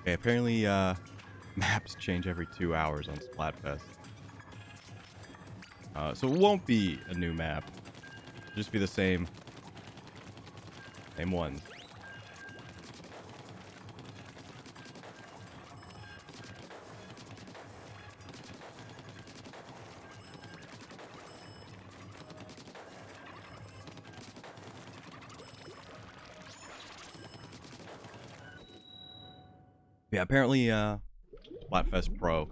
Okay, apparently, maps change every 2 hours on Splatfest. So it won't be a new map. It'll just be the same ones. Yeah, apparently, Splatfest Pro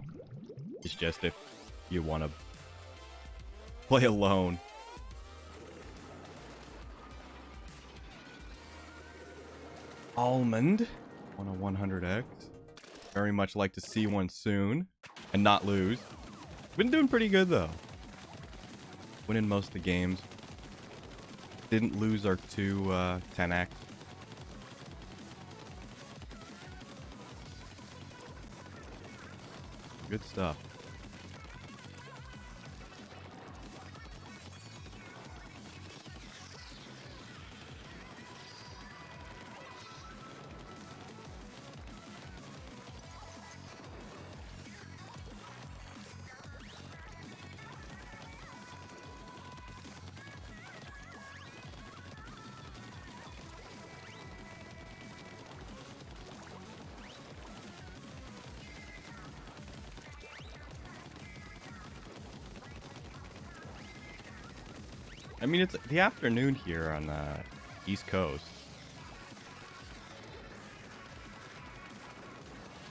is just if you want to play alone. Almond on a 100X. Very much like to see one soon and not lose. Been doing pretty good though. Winning most of the games. Didn't lose our two 10X. Good stuff. I mean, it's the afternoon here on the East Coast.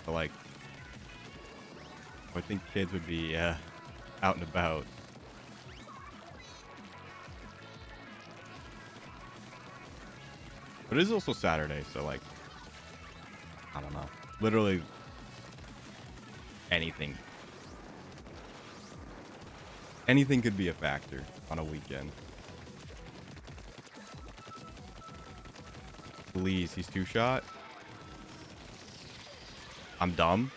So, like, I think kids would be out and about. But it is also Saturday, so, like, I don't know. Literally anything. Anything could be a factor on a weekend. Please, he's two-shot. I'm dumb.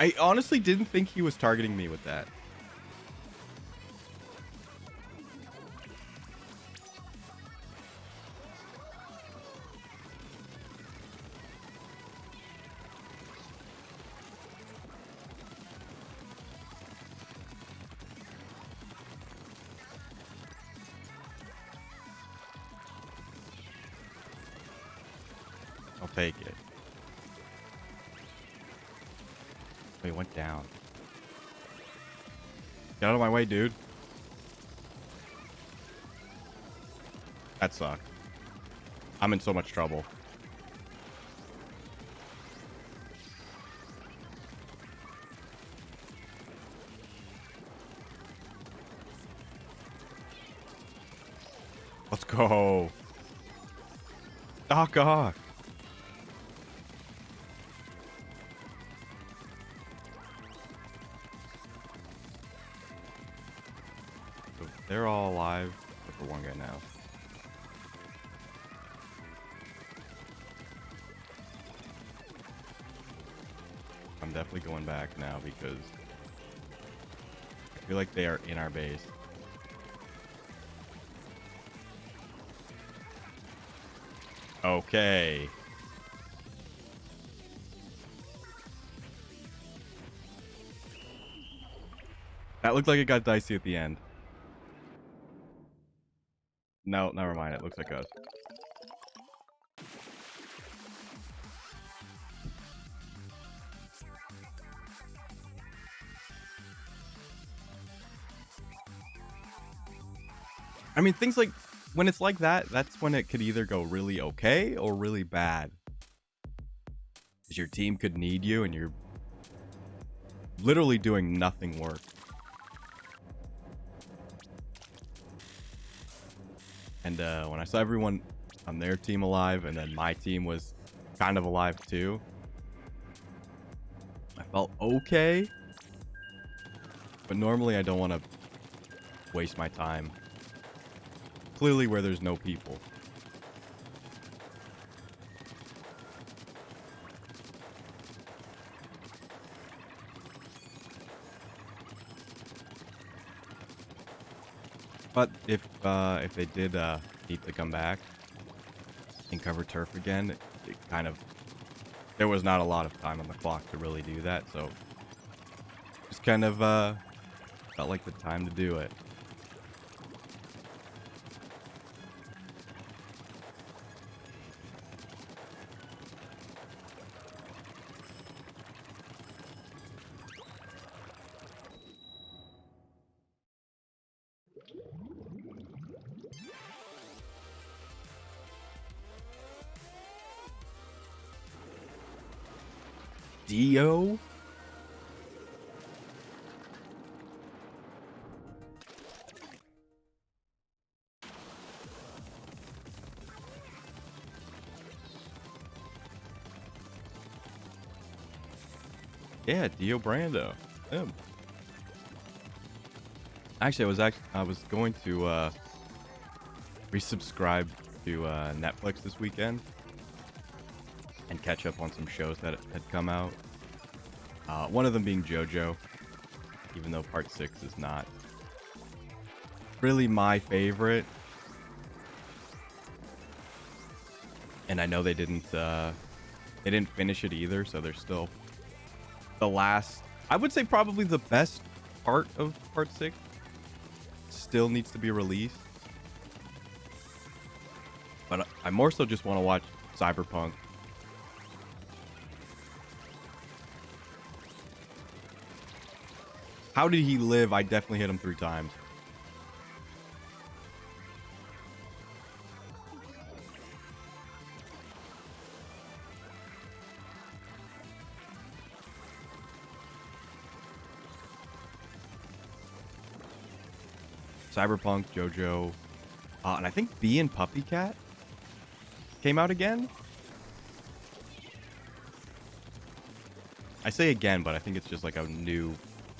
I honestly didn't think he was targeting me with that. I'll take it. Oh, he went down. Get out of my way, dude. That sucked. I'm in so much trouble. Let's go. Knock off. So they're all alive, except for one guy now. I'm definitely going back now because I feel like they are in our base. Okay. That looked like it got dicey at the end. No, never mind. It looks like us. I mean, things like when it's like that, that's when it could either go really okay or really bad. Because your team could need you and you're literally doing nothing work. And when I saw everyone on their team alive and then my team was kind of alive too, I felt okay. But normally I don't want to waste my time. Clearly where there's no people. But if they did need to come back and cover turf again, it kind of there was not a lot of time on the clock to really do that, so just kind of felt like the time to do it. Dio? Yeah, Dio Brando. Him. Actually, I was going to resubscribe to Netflix this weekend and catch up on some shows that had come out. One of them being JoJo, even though Part 6 is not really my favorite. And I know they didn't finish it either, so they're still the last, I would say probably the best part of Part 6 still needs to be released. But I more so just want to watch Cyberpunk. How did he live? I definitely hit him 3 times. Cyberpunk, JoJo, and I think Bee and Puppy Cat came out again. I say again, but I think it's just like a new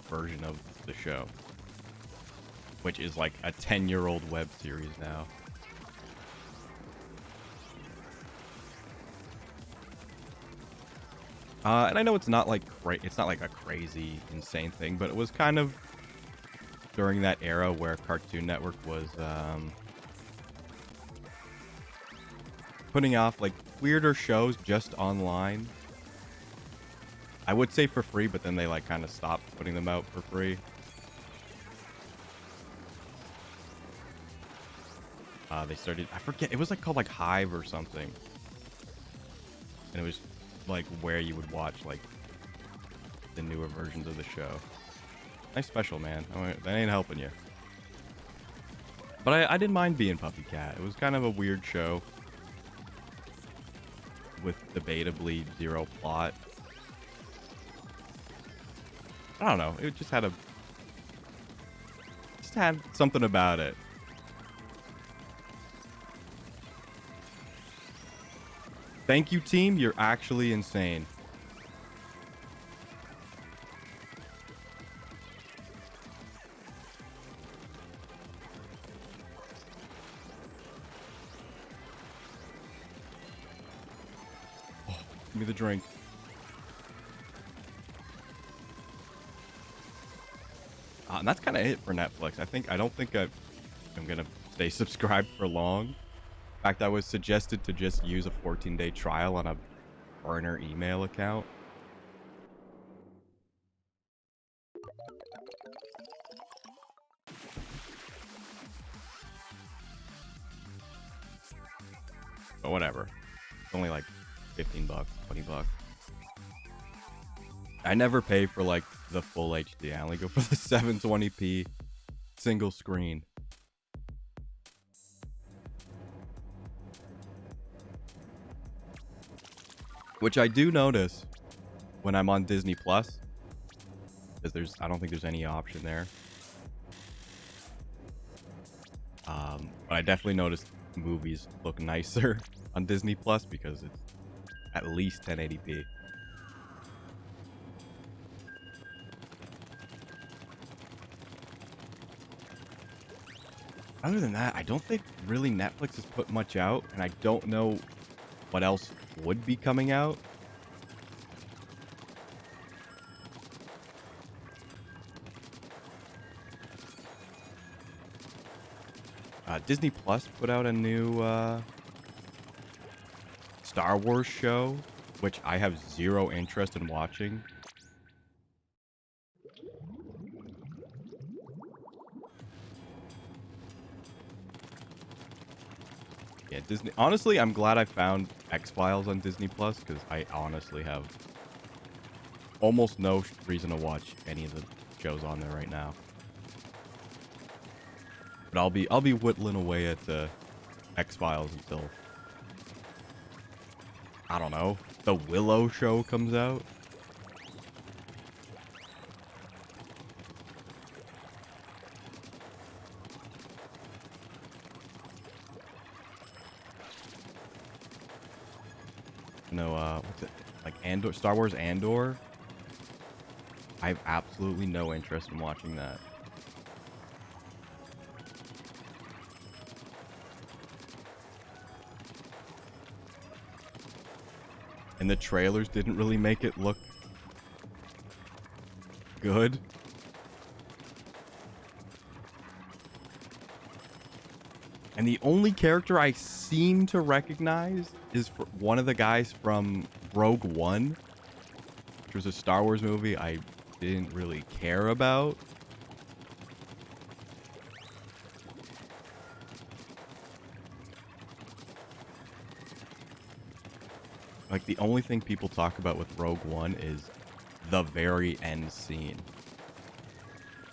version of the show, which is like a 10-year-old web series now. And I know it's not like it's not like a crazy, insane thing, but it was kind of during that era where Cartoon Network was putting off like weirder shows just online. I would say for free, but then they like kind of stopped putting them out for free. They started, I forget, it was like called like Hive or something. And it was like where you would watch like the newer versions of the show. Nice special, man. That ain't helping you. But I didn't mind being Puppy Cat. It was kind of a weird show with debatably zero plot. I don't know. It just had something about it. Thank you, team. You're actually insane. Oh, give me the drink. And that's kind of it for Netflix. I don't think I'm gonna stay subscribed for long. In fact, I was suggested to just use a 14-day trial on a burner email account. But whatever. It's only like 15 bucks, 20 bucks. I never pay for like the full HD. I only go for the 720p single screen. Which I do notice when I'm on Disney Plus, because I don't think there's any option there. But I definitely noticed movies look nicer on Disney Plus because it's at least 1080p. Other than that, I don't think really Netflix has put much out, and I don't know what else would be coming out. Disney Plus put out a new Star Wars show which I have zero interest in watching. Yeah, Disney. Honestly, I'm glad I found X-Files on Disney Plus because I honestly have almost no reason to watch any of the shows on there right now. But I'll be whittling away at X-Files until, I don't know, the Willow show comes out. No, what's it? Like Andor, Star Wars Andor? I have absolutely no interest in watching that. And the trailers didn't really make it look good. And the only character I seem to recognize is one of the guys from Rogue One, which was a Star Wars movie I didn't really care about. Like, the only thing people talk about with Rogue One is the very end scene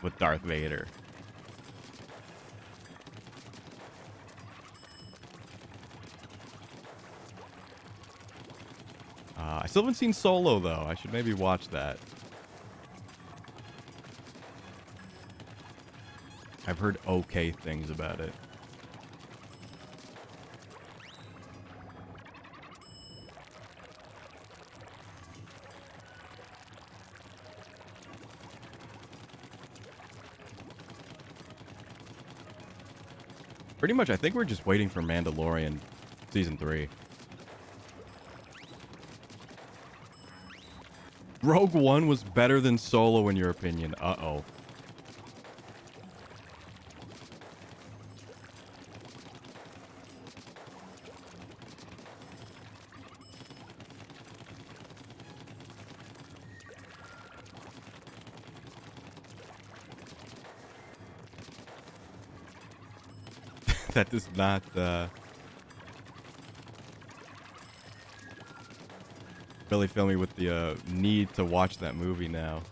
with Darth Vader. I still haven't seen Solo, though. I should maybe watch that. I've heard okay things about it. Pretty much, I think we're just waiting for Mandalorian Season 3. Rogue One was better than Solo, in your opinion. Uh-oh. That does not, really fill me with the need to watch that movie now.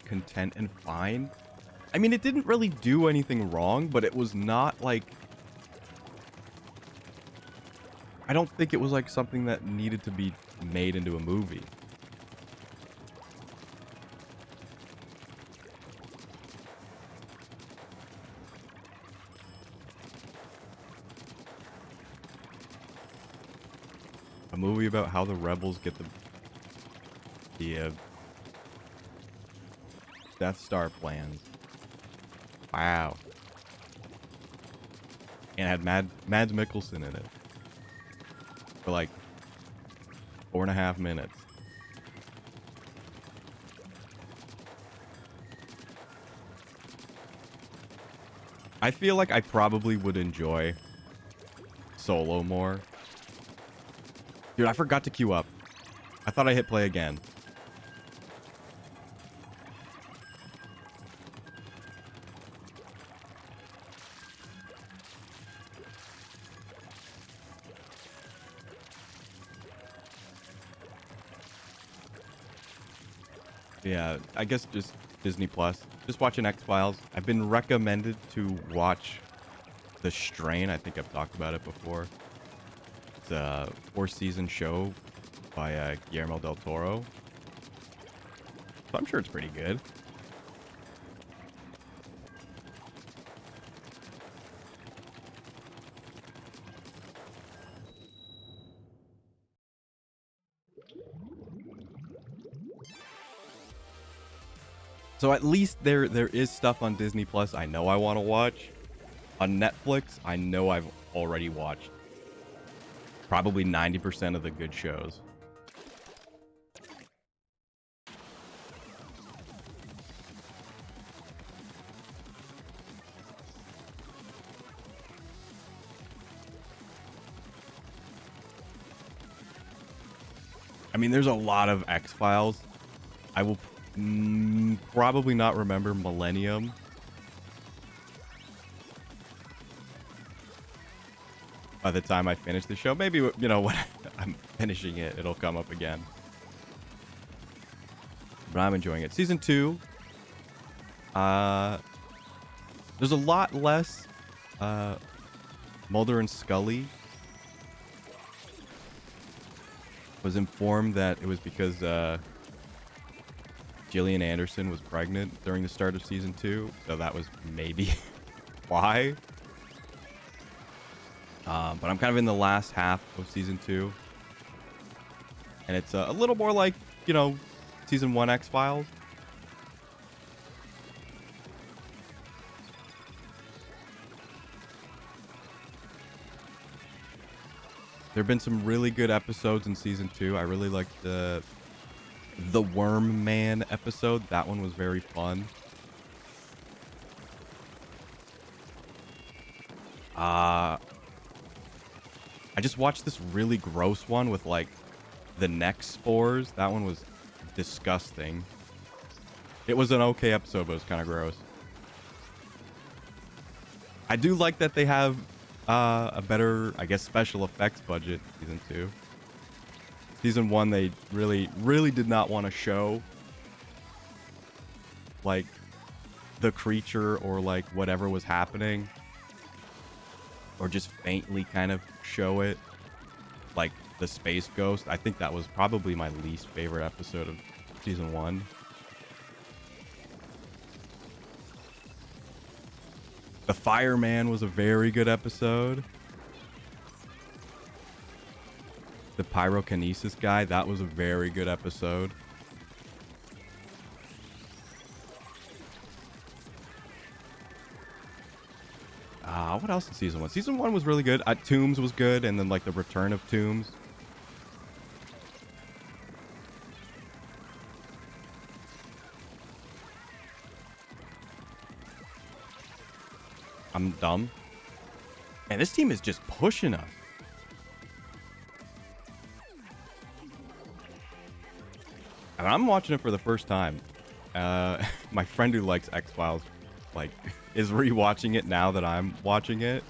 Content and fine? I mean, it didn't really do anything wrong, but it was not like... I don't think it was like something that needed to be made into a movie. A movie about how the rebels get the Death Star plans. Wow. And it had Mads Mikkelsen in it. For like 4.5 minutes. I feel like I probably would enjoy Solo more. Dude, I forgot to queue up. I thought I hit play again. Yeah, I guess just Disney Plus. Just watching X-Files. I've been recommended to watch The Strain. I think I've talked about it before. It's a 4-season show by Guillermo del Toro. So I'm sure it's pretty good. So at least there is stuff on Disney Plus I know I want to watch. On Netflix, I know I've already watched probably 90% of the good shows. I mean, there's a lot of X-Files. I will probably not remember Millennium. By the time I finish the show, maybe, you know, when I'm finishing it, it'll come up again. But I'm enjoying it. Season 2. There's a lot less Mulder and Scully. Was informed that it was because Gillian Anderson was pregnant during the start of season 2, so that was maybe why. But I'm kind of in the last half of season 2, and it's a little more like, you know, season 1 X-Files. There have been some really good episodes in season 2. I really liked the Worm Man episode. That one was very fun. I just watched this really gross one with like the neck spores. That one was disgusting. It was an okay episode, but it was kind of gross. I do like that they have a better, I guess, special effects budget season 2. Season 1, they really did not want to show like the creature or like whatever was happening, or just faintly kind of show it, like the space ghost. I think that was probably my least favorite episode of season 1. The Fireman was a very good episode. The pyrokinesis guy, that was a very good episode. What else in season 1? Season 1 was really good. Tombs was good, and then like the return of Tombs. I'm dumb. Man, this team is just pushing us. And I'm watching it for the first time. My friend who likes X-Files, like, is rewatching it now that I'm watching it.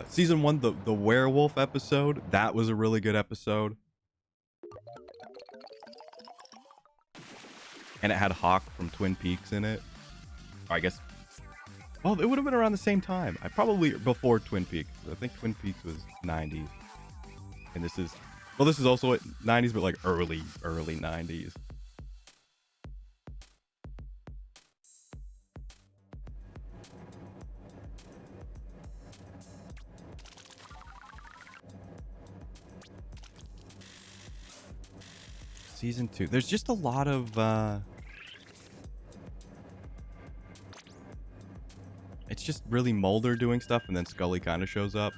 Season 1, the werewolf episode, that was a really good episode. And it had Hawk from Twin Peaks in it. Or I guess, well, it would have been around the same time. Probably before Twin Peaks. I think Twin Peaks was 90s. And this is, well, this is also at 90s, but like early 90s. Season 2. There's just a lot of it's just really Mulder doing stuff, and then Scully kind of shows up.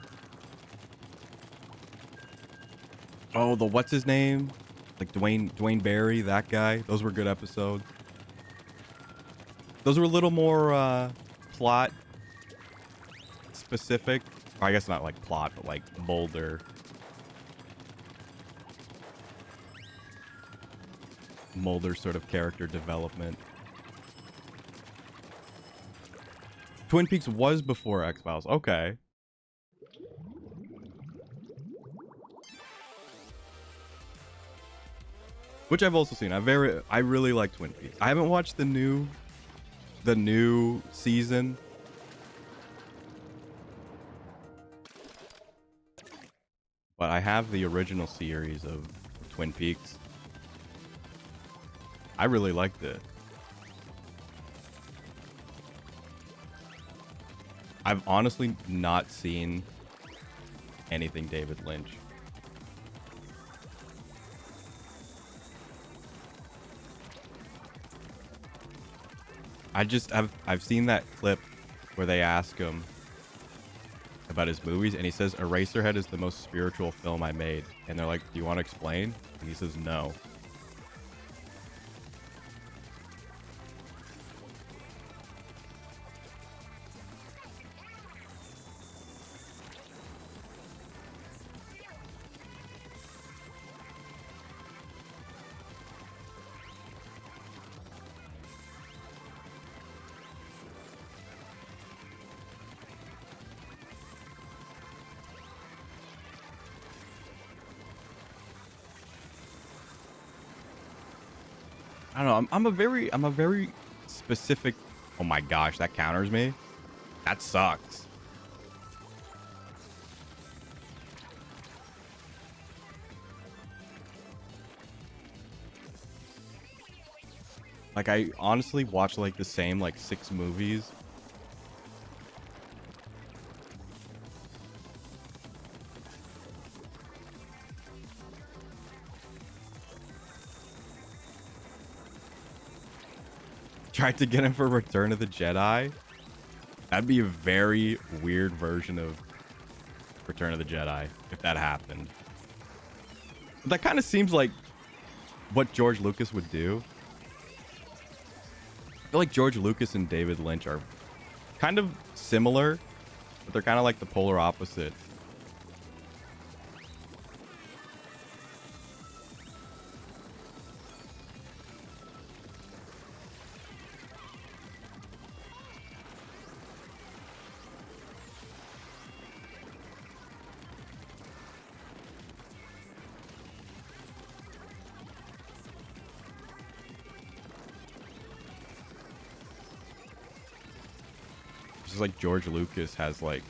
Oh, the what's his name? Like Dwayne Barry, that guy. Those were good episodes. Those were a little more plot specific. Or I guess not like plot, but like Mulder sort of character development. Twin Peaks was before X-Files. Okay. Which I've also seen. I really like Twin Peaks. I haven't watched the new season. But I have the original series of Twin Peaks. I really liked it. I've honestly not seen anything David Lynch. I've seen that clip where they ask him about his movies, and he says Eraserhead is the most spiritual film I made. And they're like, do you want to explain? And he says no. I don't know. I'm a very specific. Oh my gosh, that counters me. That sucks. Like, I honestly watch like the same like 6 movies. Tried to get him for Return of the Jedi. That'd be a very weird version of Return of the Jedi if that happened. But that kind of seems like what George Lucas would do. I feel like George Lucas and David Lynch are kind of similar, but they're kind of like the polar opposites. Just like George Lucas has like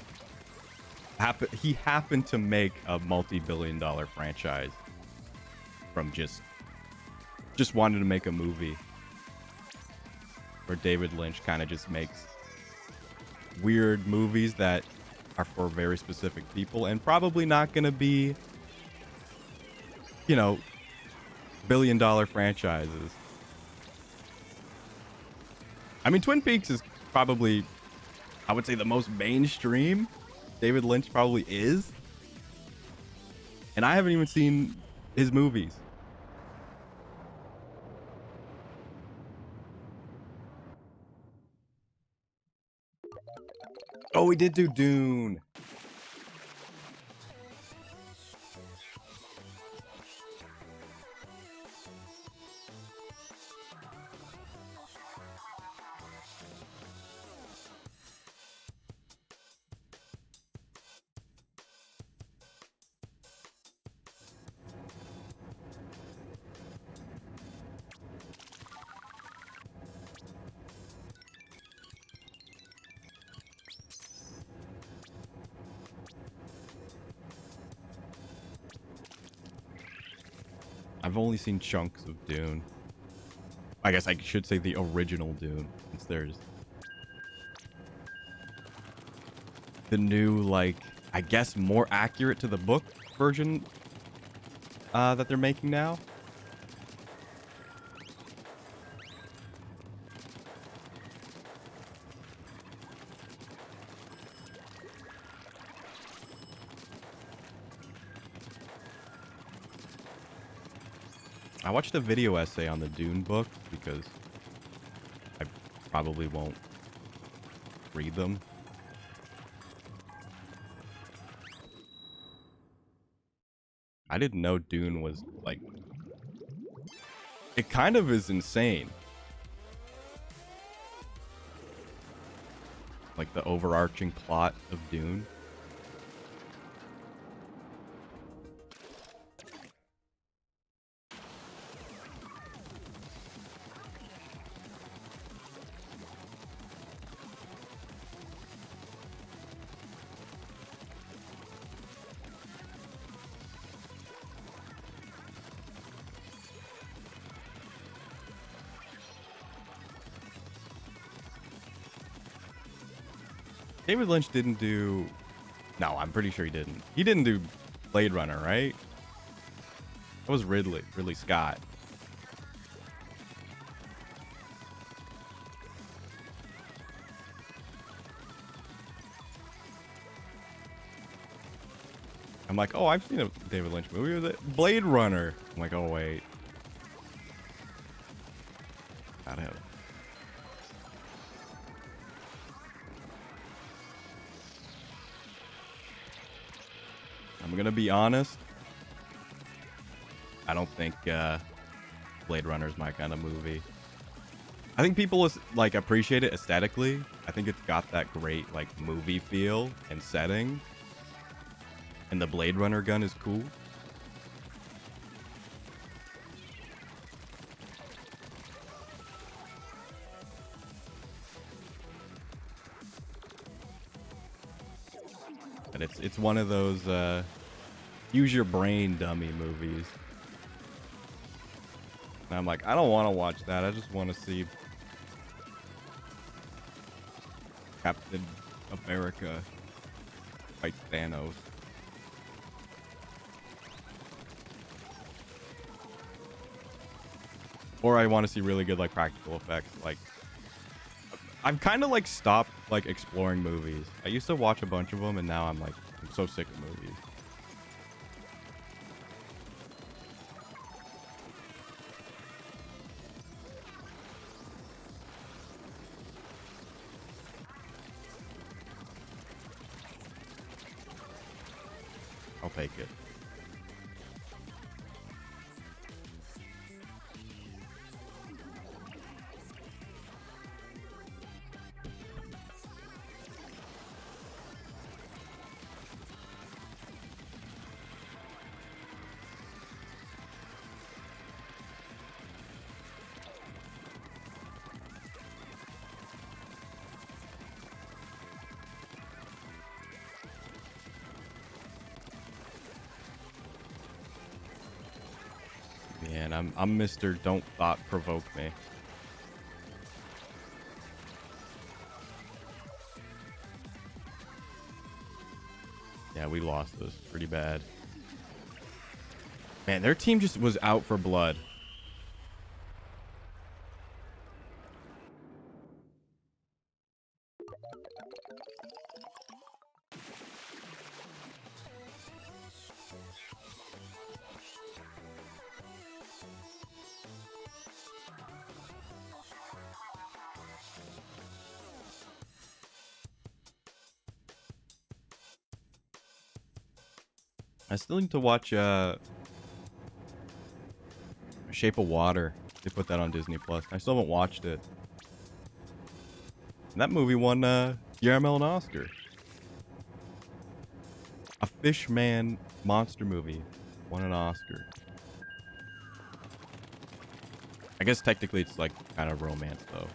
he happened to make a multi-billion-dollar franchise from just wanted to make a movie, where David Lynch kind of just makes weird movies that are for very specific people and probably not going to be, you know, billion-dollar franchises. I mean, Twin Peaks is probably, I would say, the most mainstream David Lynch probably is. And I haven't even seen his movies. Oh, we did do Dune. I've only seen chunks of Dune. I guess I should say the original Dune, since there's the new, like, I guess more accurate to the book version that they're making now. I watched a video essay on the Dune book because I probably won't read them. I didn't know Dune was like... It kind of is insane. Like the overarching plot of Dune. David Lynch didn't do... No, I'm pretty sure he didn't. He didn't do Blade Runner, right? That was Ridley Scott. I'm like, oh, I've seen a David Lynch movie. Was it Blade Runner? I'm like, oh, wait. Not him. I'm gonna be honest. I don't think Blade Runner is my kind of movie. I think people like appreciate it aesthetically. I think it's got that great like movie feel and setting. And the Blade Runner gun is cool. And it's one of those use your brain dummy movies. And I'm like, I don't want to watch that. I just want to see Captain America fight Thanos. Or I want to see really good like practical effects. Like I've kind of like stopped like exploring movies. I used to watch a bunch of them, and now I'm so sick of movies. I'll take it. Man, I'm Mr. Don't Thought Provoke Me. Yeah, we lost this pretty bad. Man, their team just was out for blood. I still need to watch Shape of Water. They put that on Disney Plus. I still haven't watched it. And that movie won Guillermo an Oscar. A Fishman monster movie won an Oscar. I guess technically it's like kind of romance though.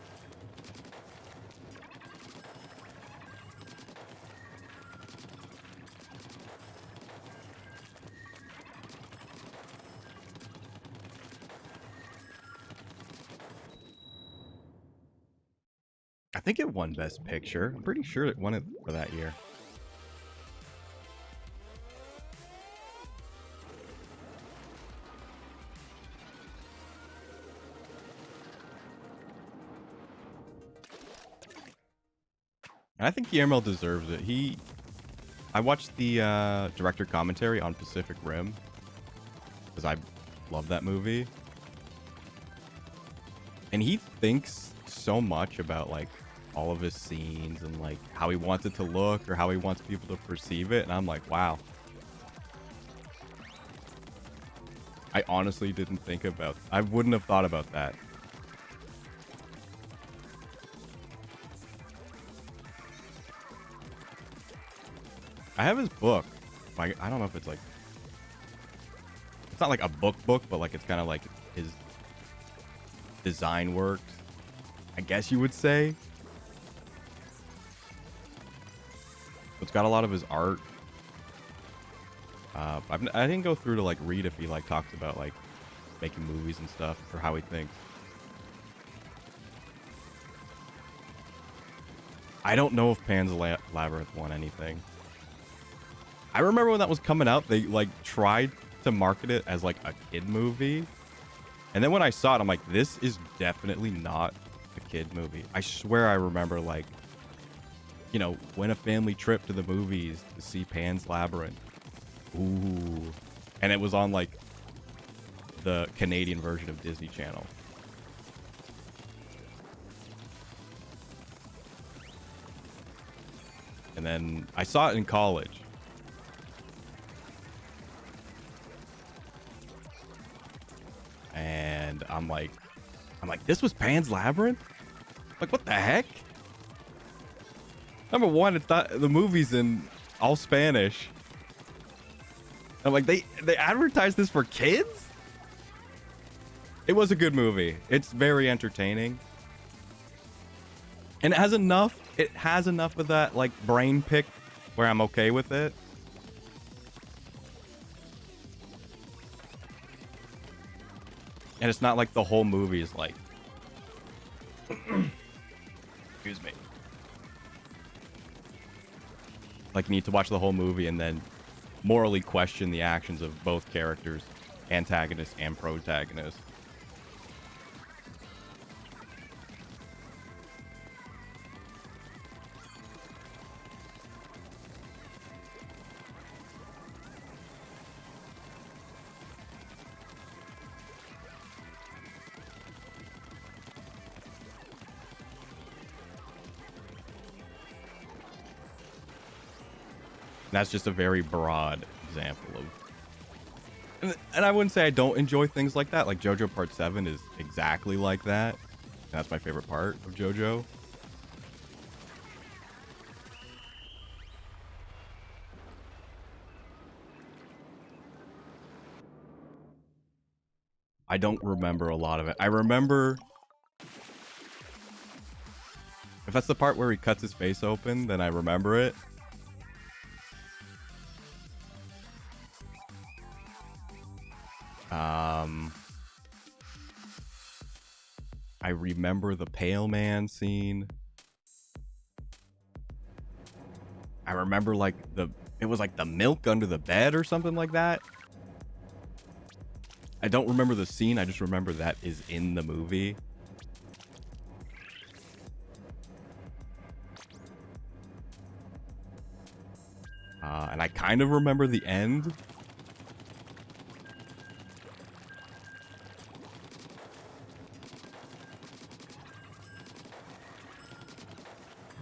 I think it won Best Picture. I'm pretty sure it won it for that year. And I think Guillermo deserves it. I watched the director commentary on Pacific Rim because I love that movie. And he thinks so much about like all of his scenes and like how he wants it to look or how he wants people to perceive it. And I'm like, wow. I honestly didn't think about, I wouldn't have thought about that. I have his book. I don't know if it's like, it's not like a book, but like it's kind of like his design work, I guess you would say. It's got a lot of his art. I didn't go through to like read if he like talks about like making movies and stuff or how he thinks. I don't know if Pan's Labyrinth won anything. I remember when that was coming out, they like tried to market it as like a kid movie. And then when I saw it, I'm like, this is definitely not a kid movie. I swear I remember like, you know, win a family trip to the movies to see Pan's Labyrinth. Ooh. And it was on like the Canadian version of Disney Channel. And then I saw it in college. And I'm like, this was Pan's Labyrinth? Like, what the heck? Number one, it's not, the movie's in all Spanish. I'm like, they advertised this for kids? It was a good movie. It's very entertaining. And it has enough of that like brain pick where I'm okay with it. And it's not like the whole movie is like... Excuse me. Like, you need to watch the whole movie and then morally question the actions of both characters, antagonist and protagonist. That's just a very broad example of... And I wouldn't say I don't enjoy things like that. Like JoJo Part 7 is exactly like that. That's my favorite part of JoJo. I don't remember a lot of it. I remember... If that's the part where he cuts his face open, then I remember it. I remember the Pale Man scene. I remember like it was like the milk under the bed or something like that. I don't remember the scene. I just remember that is in the movie. And I kind of remember the end.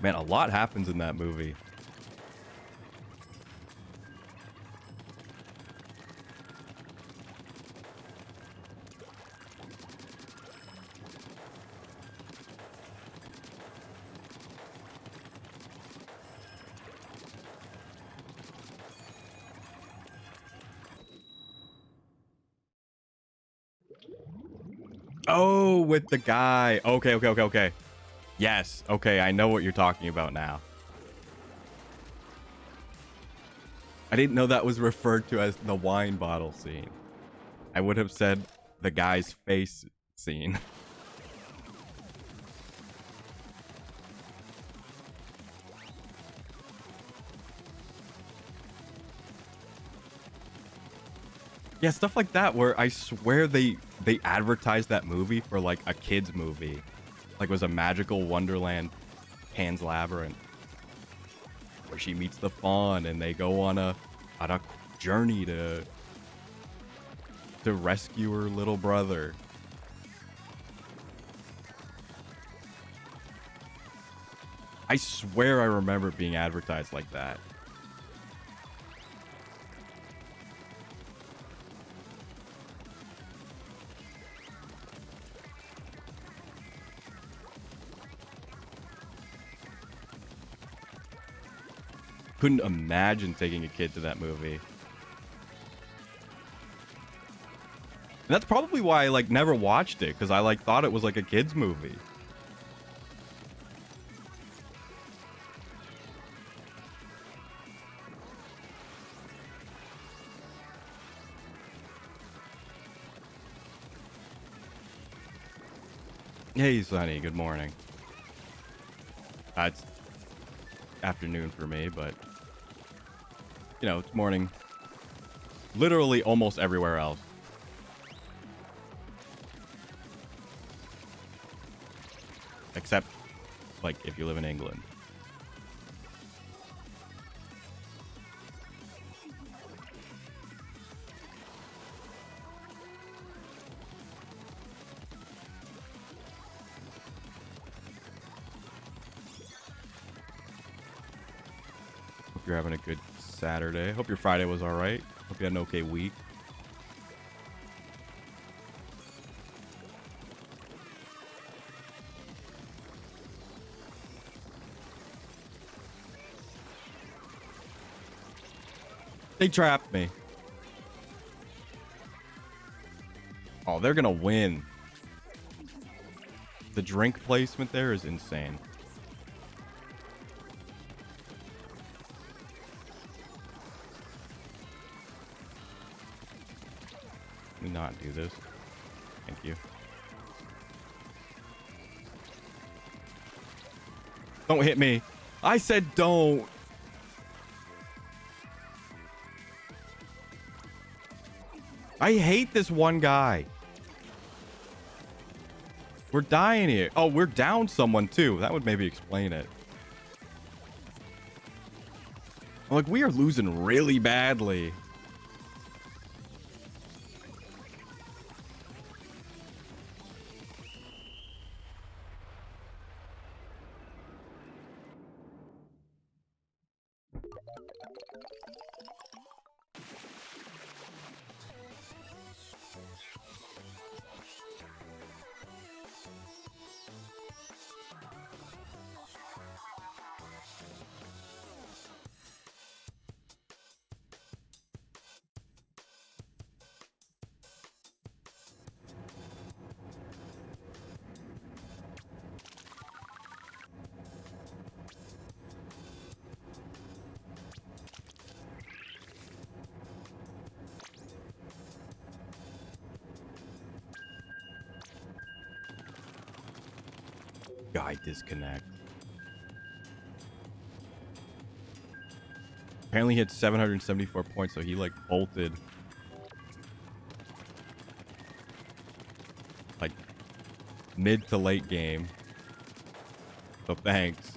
Man, a lot happens in that movie. Oh, with the guy. Okay. Yes. Okay, I know what you're talking about now. I didn't know that was referred to as the wine bottle scene. I would have said the guy's face scene. Yeah, stuff like that where I swear they advertised that movie for like a kid's movie. Like it was a magical wonderland, Pan's Labyrinth, where she meets the fawn and they go on a journey to rescue her little brother. I swear I remember it being advertised like that. Couldn't imagine taking a kid to that movie. And that's probably why I like never watched it, because I like thought it was like a kid's movie. Hey Sonny, good morning. It's afternoon for me, but you know, it's morning literally almost everywhere else. Except like if you live in England. Hope you're having a good Saturday. Hope your Friday was all right. Hope you had an okay week. They trapped me. Oh, they're gonna win. The drink placement there is insane. you not do this? Thank you. Don't hit me. I said don't. I hate this one guy. We're dying here. Oh, we're down someone too. That would maybe explain it. Like, we are losing really badly. Guy disconnect. Apparently he had 774 points, so he like bolted. Like mid to late game. So thanks.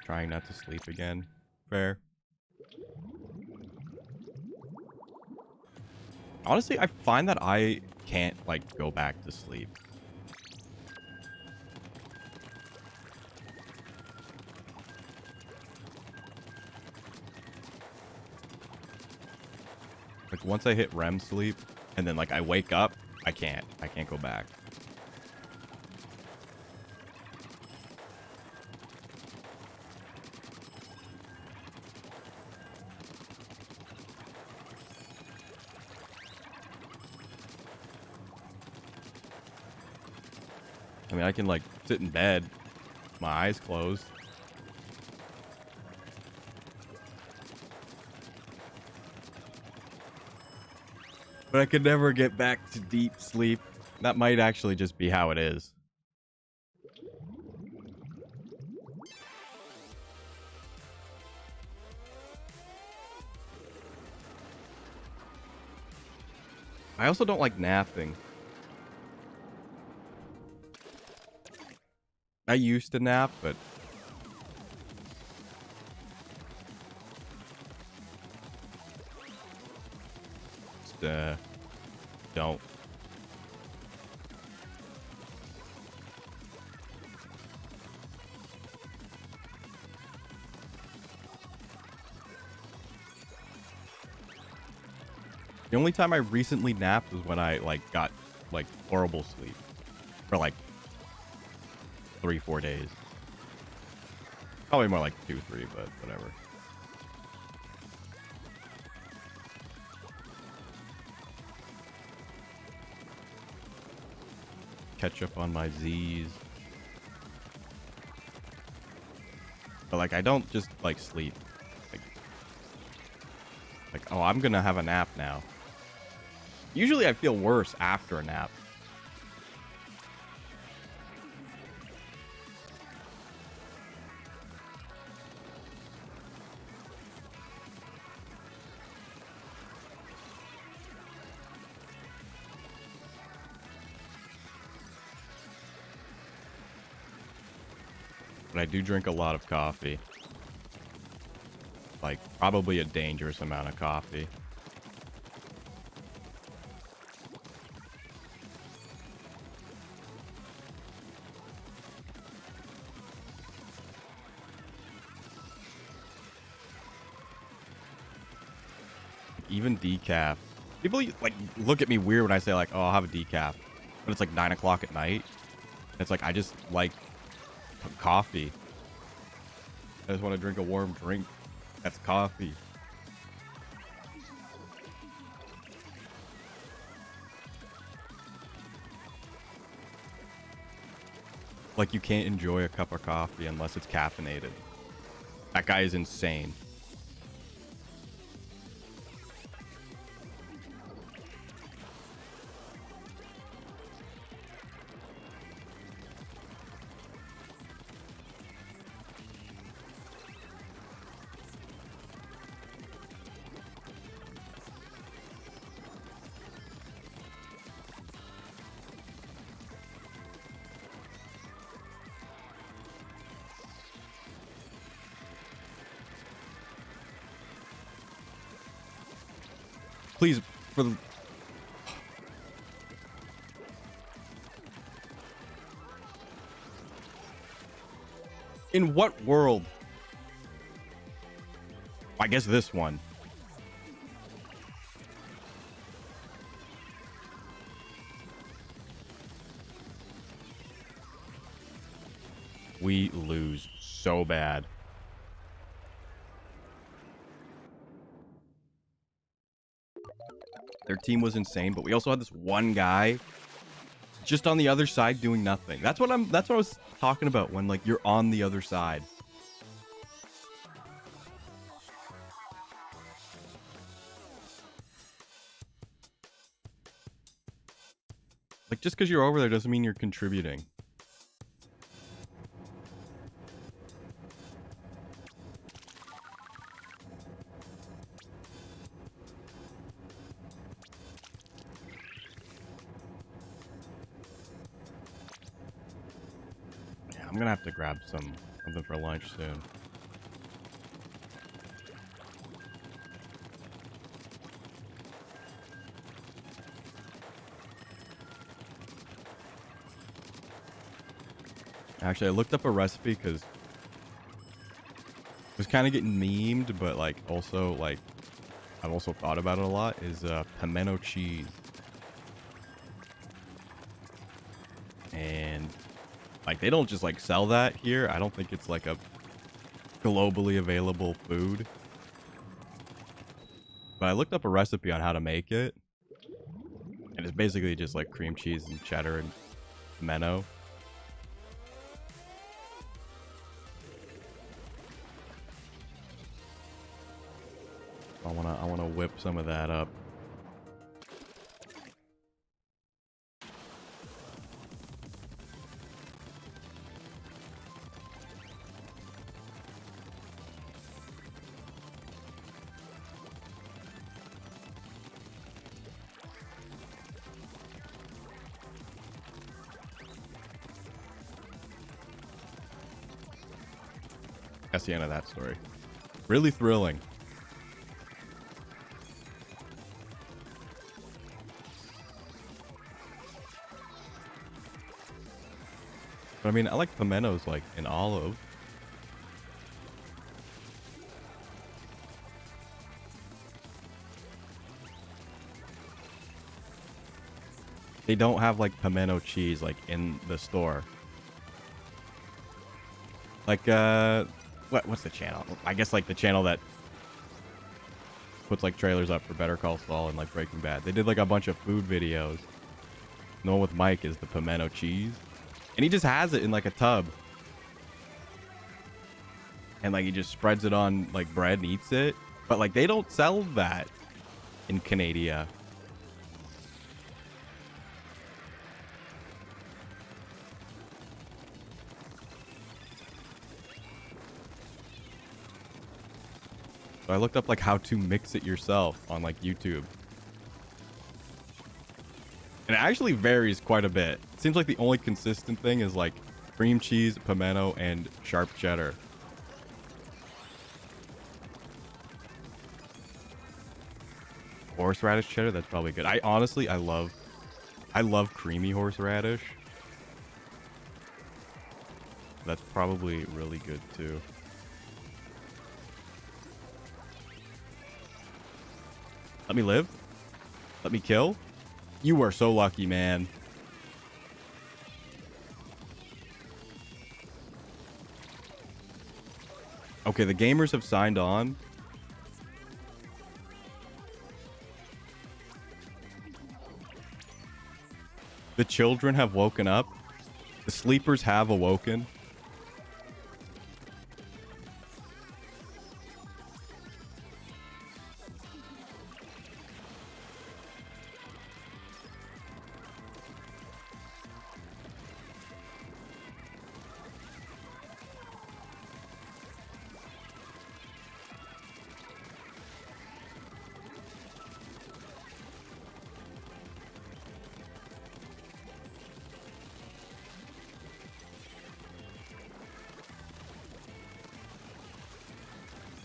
Trying not to sleep again. Fair. Honestly, I find that I can't, like, go back to sleep. Like, once I hit REM sleep, and then, like, I wake up, I can't go back. I mean, I can, like, sit in bed, my eyes closed. But I could never get back to deep sleep. That might actually just be how it is. I also don't like napping. I used to nap, but just, don't. The only time I recently napped was when I, like, got, like, horrible sleep. For, like, 3-4 days. Probably more like 2-3, but whatever. Catch up on my Z's. But, like, I don't just, like, sleep. Like, oh, I'm gonna have a nap now. Usually I feel worse after a nap. But I do drink a lot of coffee. Like, probably a dangerous amount of coffee. Even decaf. People like look at me weird when I say like, oh, I'll have a decaf. But it's like 9 o'clock at night. And it's like, I just like coffee. I just want to drink a warm drink. That's coffee. Like, you can't enjoy a cup of coffee unless it's caffeinated. That guy is insane. Please, for the... In what world? I guess this one. We lose so bad. Their team was insane, but we also had this one guy just on the other side doing nothing. That's what I was talking about when like you're on the other side. Like just because you're over there doesn't mean you're contributing. I'm gonna have to grab something for lunch soon. Actually, I looked up a recipe because it was kind of getting memed, but like also like I've also thought about it a lot. Is pimento cheese, and like they don't just like sell that here. I don't think it's like a globally available food. But I looked up a recipe on how to make it, and it's basically just like cream cheese and cheddar and pimento. I wanna whip some of that up. That's the end of that story. Really thrilling. But I mean, I like pimentos like in olive. They don't have like pimento cheese like in the store. Like what's the channel? I guess like the channel that puts like trailers up for Better Call Saul and like Breaking Bad. They did like a bunch of food videos. The one with Mike is the pimento cheese. And he just has it in like a tub. And like he just spreads it on like bread and eats it. But like they don't sell that in Canada. So I looked up like how to mix it yourself on like YouTube. And it actually varies quite a bit. It seems like the only consistent thing is like cream cheese, pimento, and sharp cheddar. Horseradish cheddar, that's probably good. I honestly, I love creamy horseradish. That's probably really good too. Let me live. Let me kill. You are so lucky, man. Okay, the gamers have signed on. The children have woken up. The sleepers have awoken.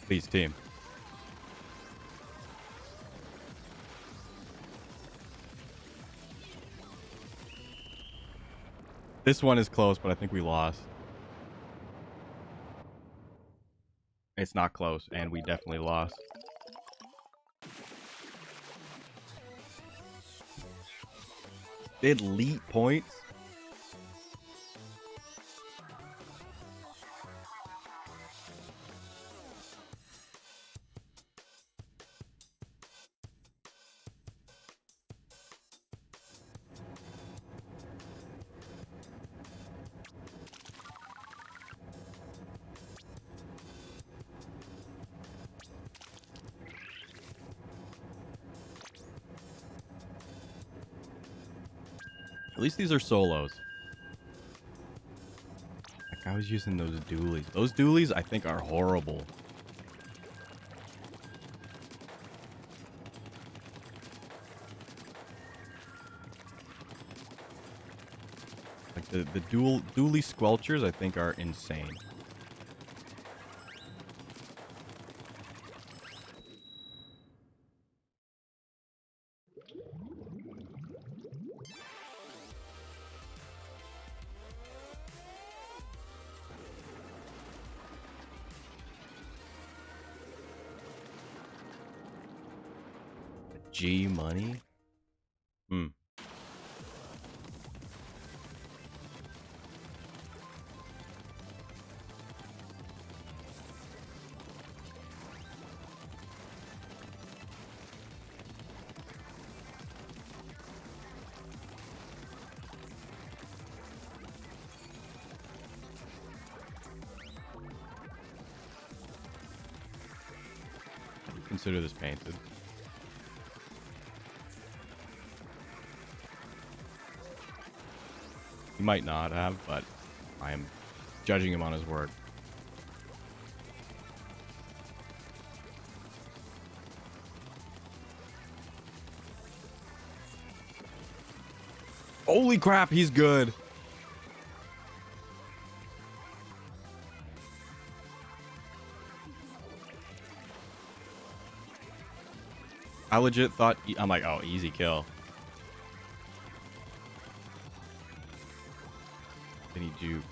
Please, team. This one is close, but I think we lost. It's not close, and we definitely lost. Elite points? At least these are solos. Like, I was using those dualies. Those dualies, I think, are horrible. Like, the dually squelchers, I think, are insane. G money? Hmm. Consider this painted. He might not have, but I am judging him on his word. Holy crap, he's good. I legit thought... I'm like, oh, easy kill. Then he juke.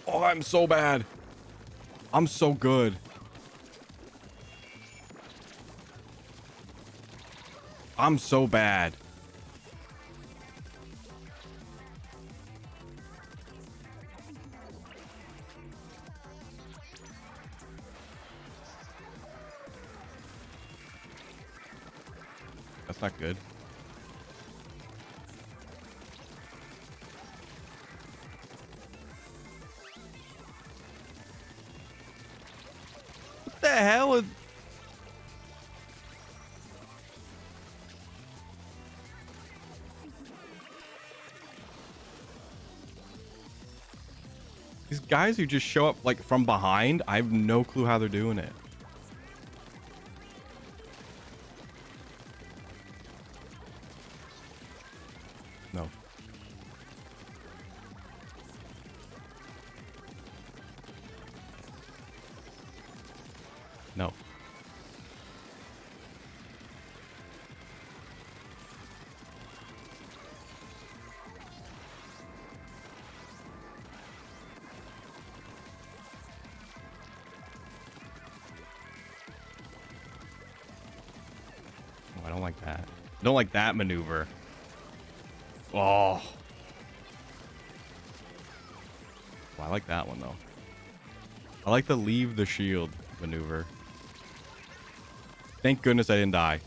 Oh, I'm so bad. I'm so good. I'm so bad. That's not good. What the hell is... These guys who just show up like from behind, I have no clue how they're doing it. No. No. Don't like that maneuver. Oh. Well, I like that one, though. I like the leave the shield maneuver. Thank goodness I didn't die.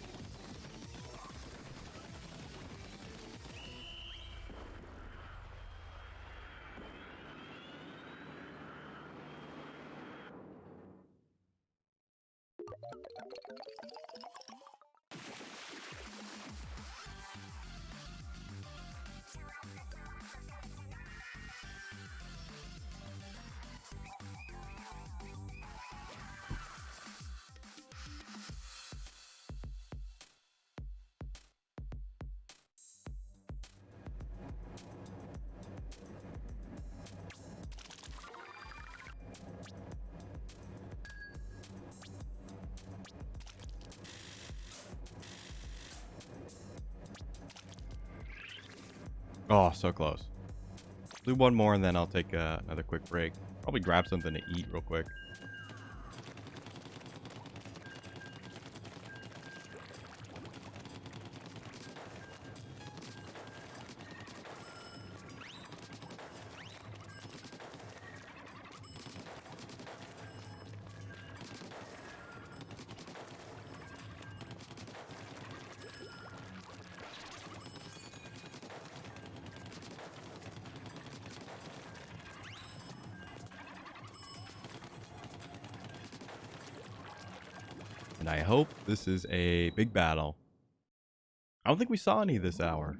Oh, so close. Do one more and then I'll take another quick break. Probably grab something to eat real quick. And I hope this is a big battle. I don't think we saw any this hour.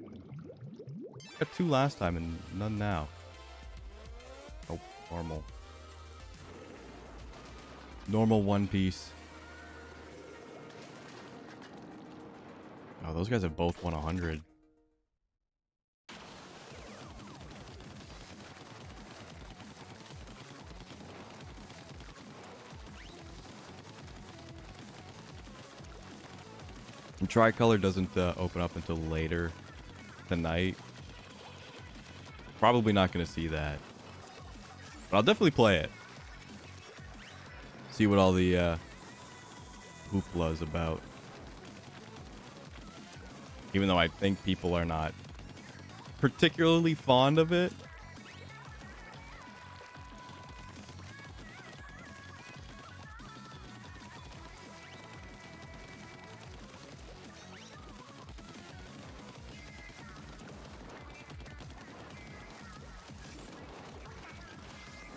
Got 2 last time and none now. Oh, normal. Normal One Piece. Oh, those guys have both won 100. And Tricolor doesn't open up until later tonight. Probably not going to see that. But I'll definitely play it. See what all the hoopla is about. Even though I think people are not particularly fond of it.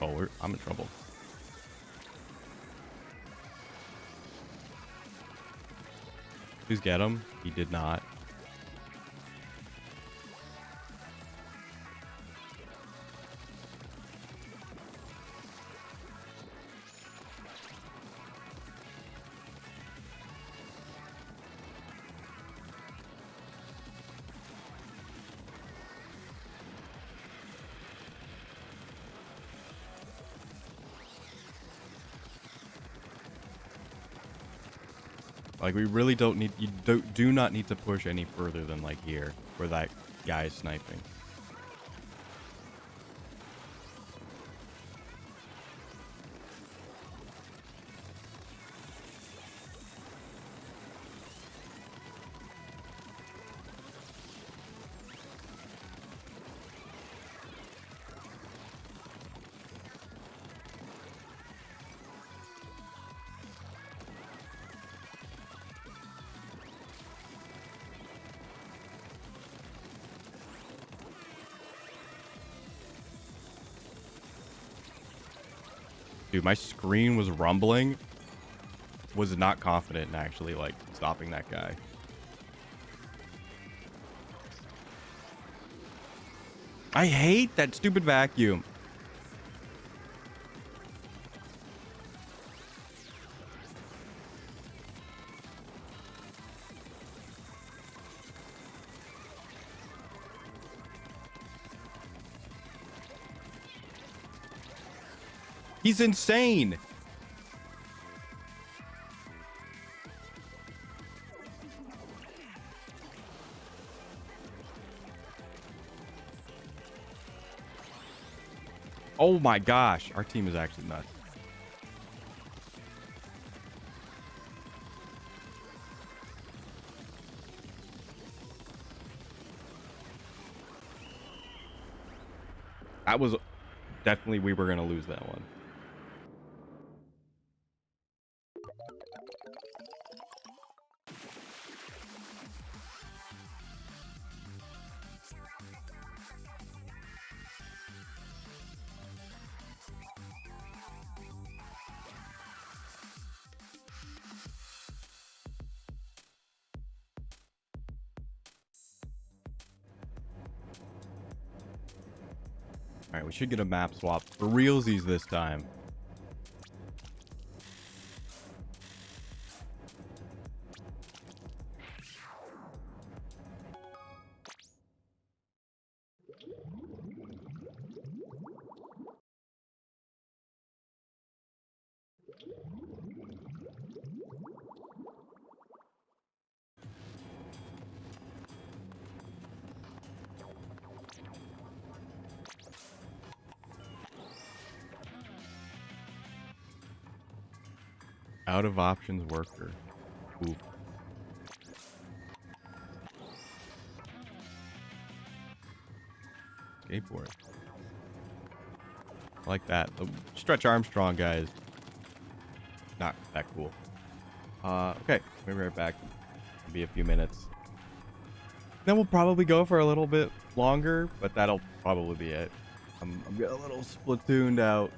Oh, I'm in trouble. Please get him. He did not. Like, we really don't need... You do not need to push any further than, like, here. Where that guy is sniping. Dude, my screen was rumbling. Was not confident in actually, like, stopping that guy. I hate that stupid vacuum. He's insane. Oh my gosh. Our team is actually nuts. That was definitely, we were gonna lose that one. All right, we should get a map swap for realsies this time. Out of options worker. Ooh. Skateboard. I like that. The Stretch Armstrong guys. Not that cool. Okay. We'll be right back. It'll be a few minutes. Then we'll probably go for a little bit longer, but that'll probably be it. I'm getting a little splatooned out.